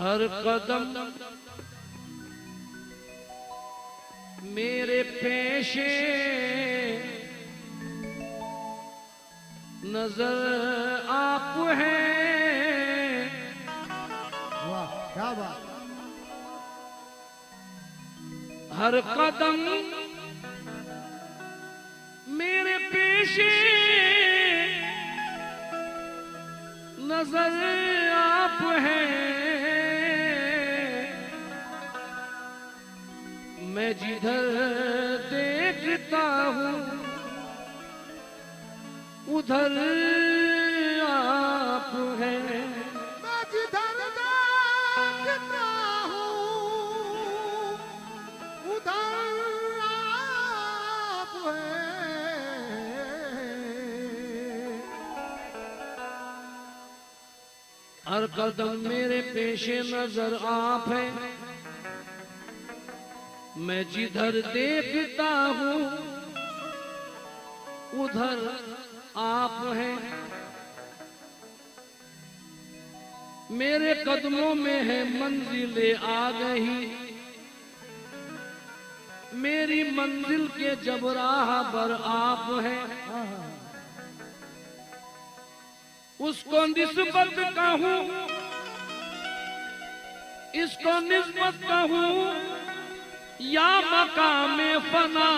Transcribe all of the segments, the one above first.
हर कदम मेरे पेशे नजर आप हैं। वाह क्या बात। हर कदम मेरे पेशे नजर आप हैं। मैं जिधर देखता हूँ उधर आप हैं। मैं जिधर देखता हूँ उधर आप हैं। हर कदम मेरे पेशे नजर आप हैं। मैं जिधर देखता हूँ उधर आप हैं। मेरे कदमों में है मंजिलें आ गई। मेरी मंजिल के जब राह पर आप हैं। उसको निस्बत कहूँ इसको निस्बत कहूँ या मकामे फना,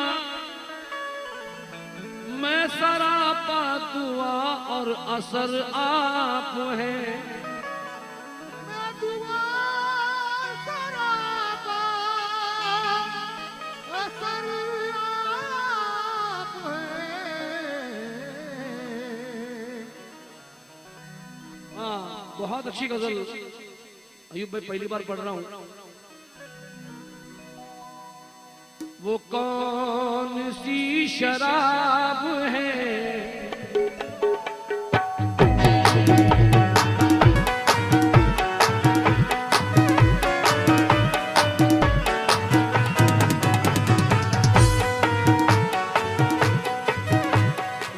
मैं सरापा दुआ और असर आप हैं। मैं दुआ सरापा असर आप हैं। हाँ, बहुत अच्छी गजल अयूब भाई, पहली बार पढ़ रहा हूँ। वो कौन सी शराब है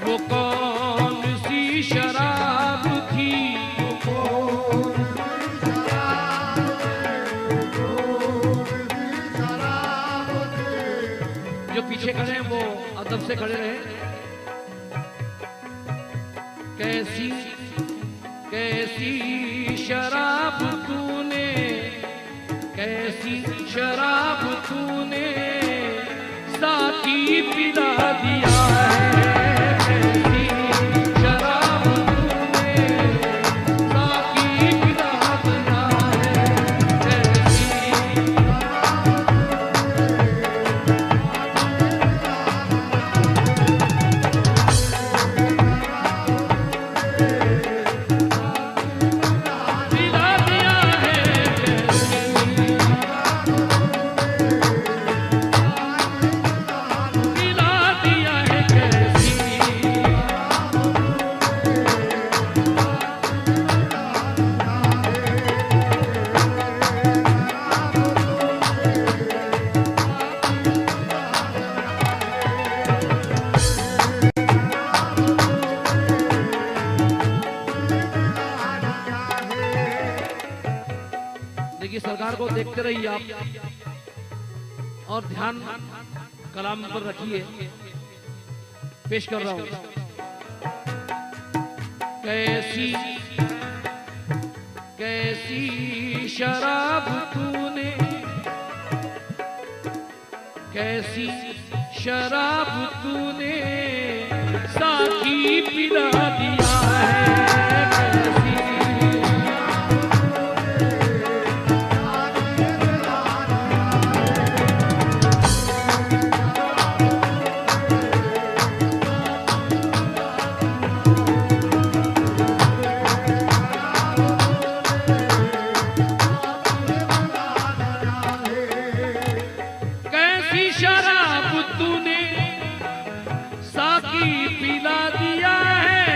वो कौन सी शराब थी। जो पीछे खड़े हैं वो अदब से खड़े रहे। कैसी कैसी शराब तूने, कैसी शराब तूने साथी पिला दिया है। कैसी शराब तूने साथी पिला दिया है। कैसी पिला दिया है। पिला दिया है कैसी। देखिए, सरकार को देखते रहिए आप और ध्यान कलाम पर रखिए। पेश कर रहा हूं। कैसी कैसी शराब तूने, कैसी शराब तूने साथी पिला दिया है। कैसी कैसी शराब तूने साकी पिला दिया है।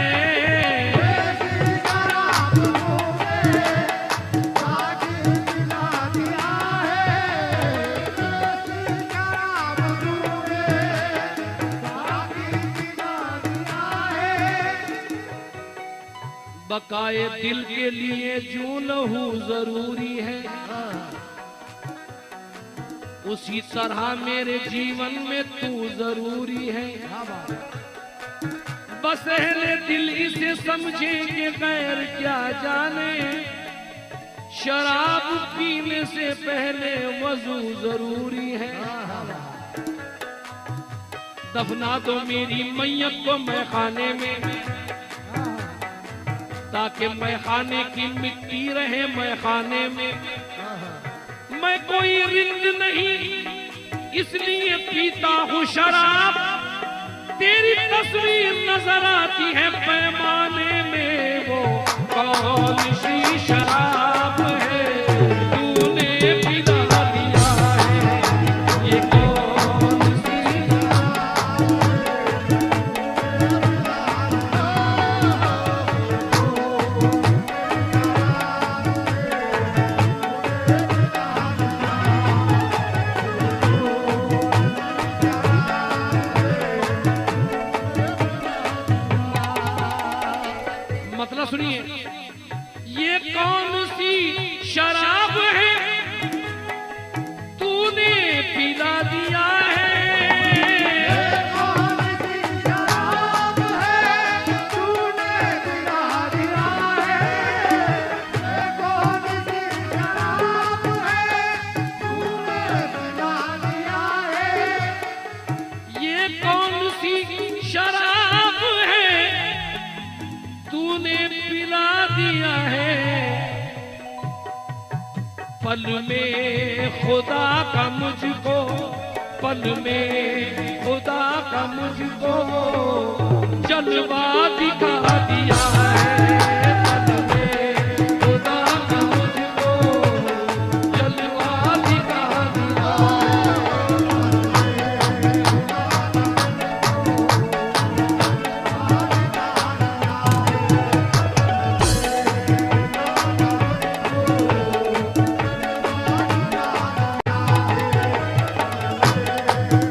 बकाए दिल के लिए जो लहू जरूरी है, उसी तरह मेरे जीवन में तू जरूरी है। बस अहले दिल इसे समझेंगे गैर क्या जाने, शराब पीने से पहले वजू जरूरी है। दफना दो मेरी मैयत को मैखाने में, ताकि मैखाने की मिट्टी रहे मैखाने में। मैं कोई रिंद नहीं इसलिए पीता हूँ शराब, तेरी तस्वीर नजर आती है पैमाने में, वो कौन सी शराब है तूने पिला दिया है, ये कौन सी मतलब सुनिए, ये कौन सी शराब है तूने पिला दिया है, कौन सी शराब है तूने पिला दिया है, कौन सी शराब है तूने पिला दिया है, ये कौन सी शराब है तूने पिला दिया है। पल में खुदा का मुझको, पल में खुदा का मुझको जलवा दिखा दिया है, पल में खुदा का मुझको जलवा दिखा दिया है।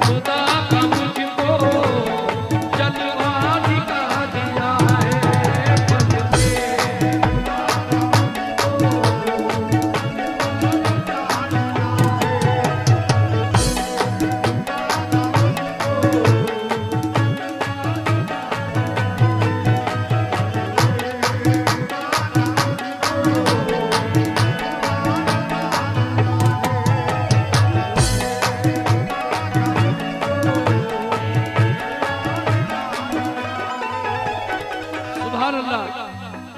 खुदा का मुझको जलवा दिखा दिया है, पल में सुभान अल्लाह।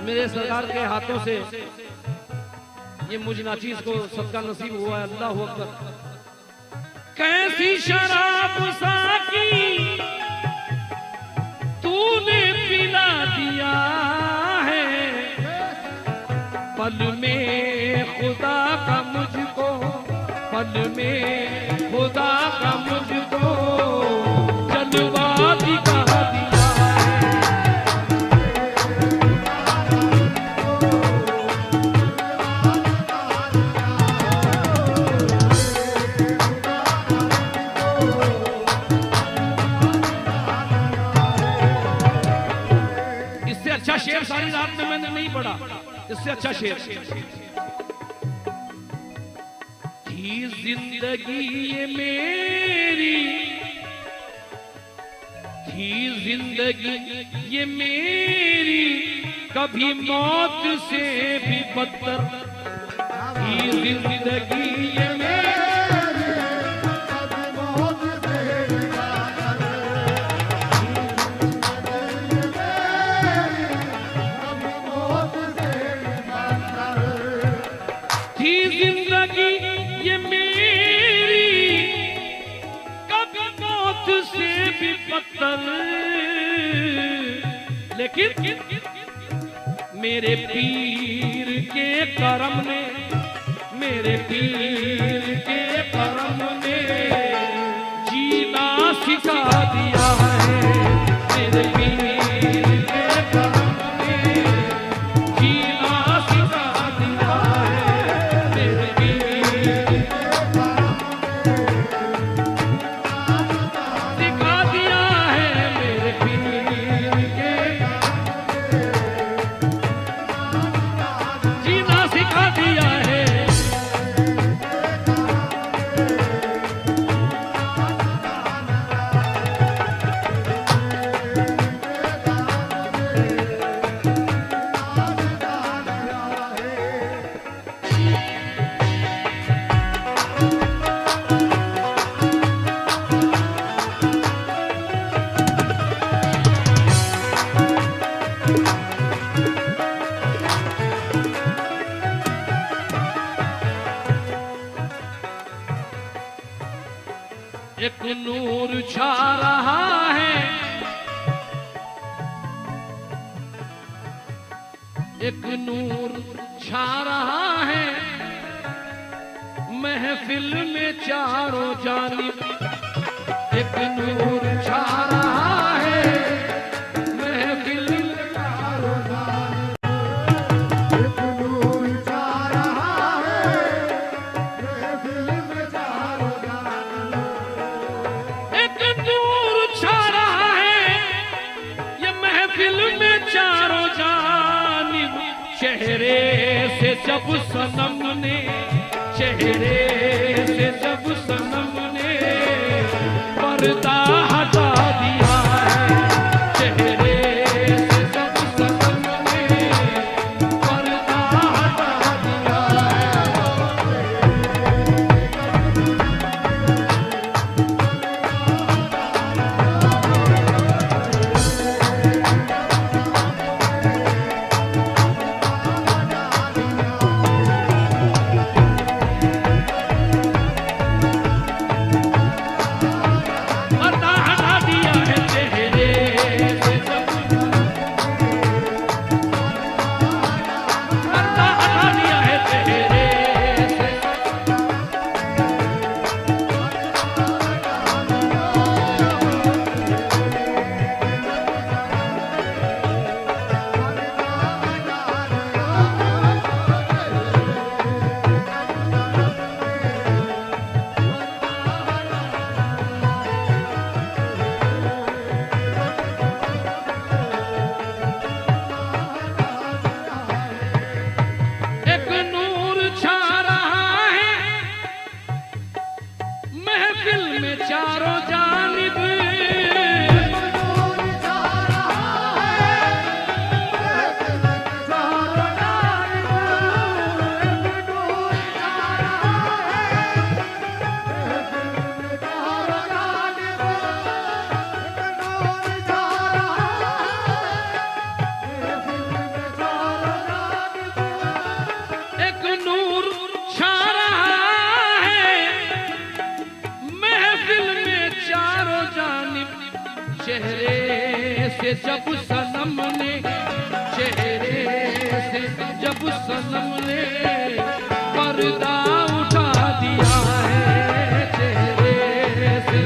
मेरे सरकार के हाथों से ये मुझ नाचीज को सदका नसीब हुआ है। अल्लाह अकबर। कैसी शराब साकी तूने पिला दिया है, पल में खुदा का मुझको, पल में खुदा का मुझको जलवा दिखा दिया है। इससे अच्छा शेर सारी रात में मैंने नहीं पढ़ा, इससे अच्छा शेर। थी जिंदगी ये मेरी, थी जिंदगी ये मेरी कभी मौत से भी बदतर, थी जिंदगी ये मेरी कभी मौत से कभी मौत से थी जिंदगी ये मेरी कभी मौत से भी बदतर, लेकिन मेरे पीर के करम ने, मेरे पीर के करम ने जीना सिखा दिया है, मेरे पीर के करम ने जीना सिखा दिया है, मेरे पीर सिखा दिया है, मेरे पीर के एक नूर छा रहा है, एक नूर छा रहा है महफिल में चारों जानिब। एक नूर छा रहा है महफिल में चारों जानिब। एक नूर छा रहा है महफिल में चारों जानिब। एक नूर छा रहा है ये महफिल में चारों जानिब। चेहरे से जब सनम ने, चेहरे से जब सनम ने पर्दा हटा दिया है। चेहरे से जब सनम ने पर्दा हटा दिया है। पर्दा हटा दिया है चेहरे से जब, पर्दा हटा दिया है चेहरे से। एक नूर छा रहा है महफिल में चारों जानिब। नूर छा रहा है महफिल में चारों जानिब। एक नूर छा रहा है महफिल में चारों जानिब। एक नूर छा रहा है महफिल में चारों जानिब। एक नूर छा रहा है महफिल में चारों जानिब। चेहरे से जब सनम ने, चेहरे से जब सनम ने पर्दा उठा दिया है। चेहरे से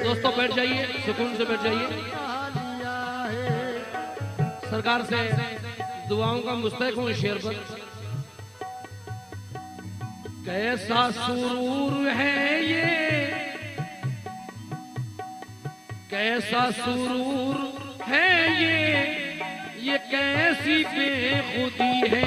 दोस्तों बैठ जाइए, सुकून से बैठ जाइए। सरकार से दुआओं का मुस्तहिक हूँ इस शेर पर। कैसा सुरूर है ये, कैसा सुरूर है ये कैसी बेखुदी है।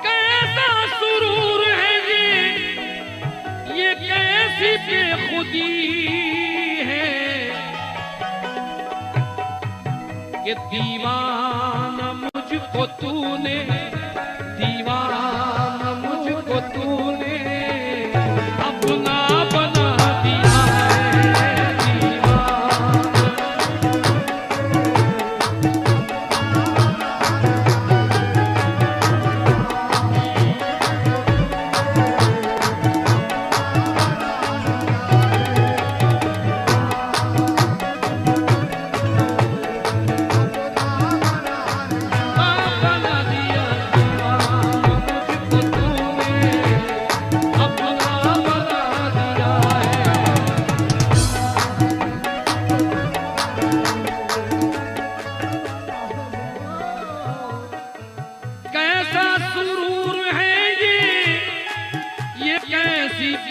कैसा सुरूर है ये कैसी बेखुदी है कि दीवाना मुझको तूने, दीवाना मुझको तूने अपना बना दिया है। दीवाना बना दिया, दीवाना मुझको तूने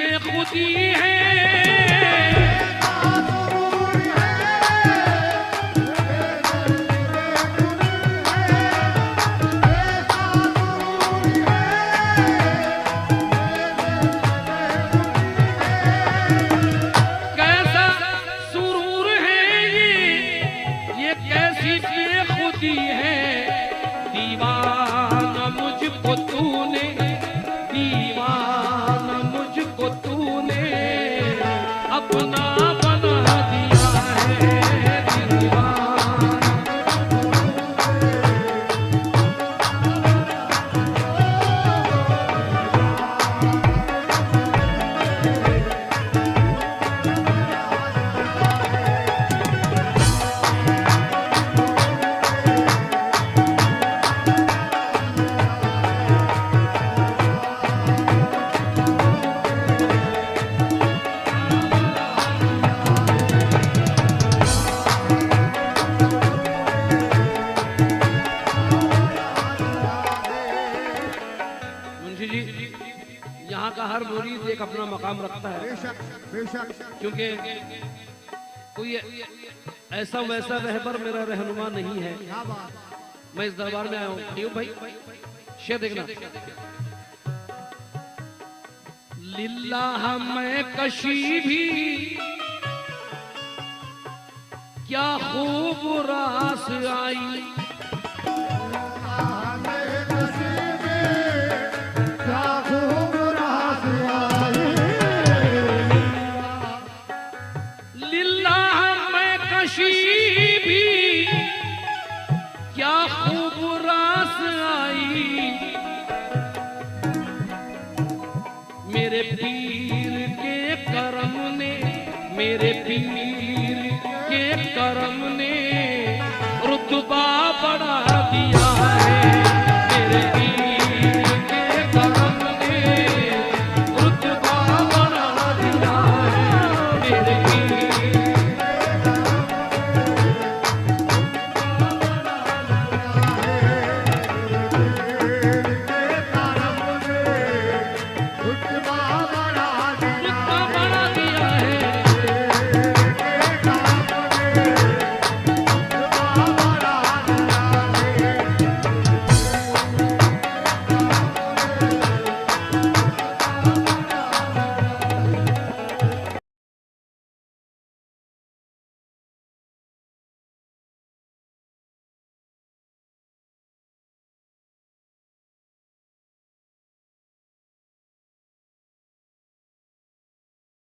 पे खुदी है कैसा सुरूर है ये कैसी बेखुदी है दीवाना मुझको तूने दीवाना मुझको तूने अपना बना दिया है दीवाना मुंशी जी यहाँ का हर मुरीद एक अपना मकाम रखता है बेशक बेशक क्योंकि कोई ऐसा वैसा रहबर मेरा रहनुमा नहीं है क्या बात मैं इस दरबार में आया हूँ अयूब भाई शेर देखना लिल्लाह मैं कशी भी क्या खूब रास आई क्या खूब रास आई लिल्लाह मैं कशी भी क्या खूब रास आई मेरे पीर के करम ने मेरे पीर के करम ने रुतबा बढ़ा दिया है मेरे पीर के करम ने रुतबा बढ़ा दिया है मेरे पीर के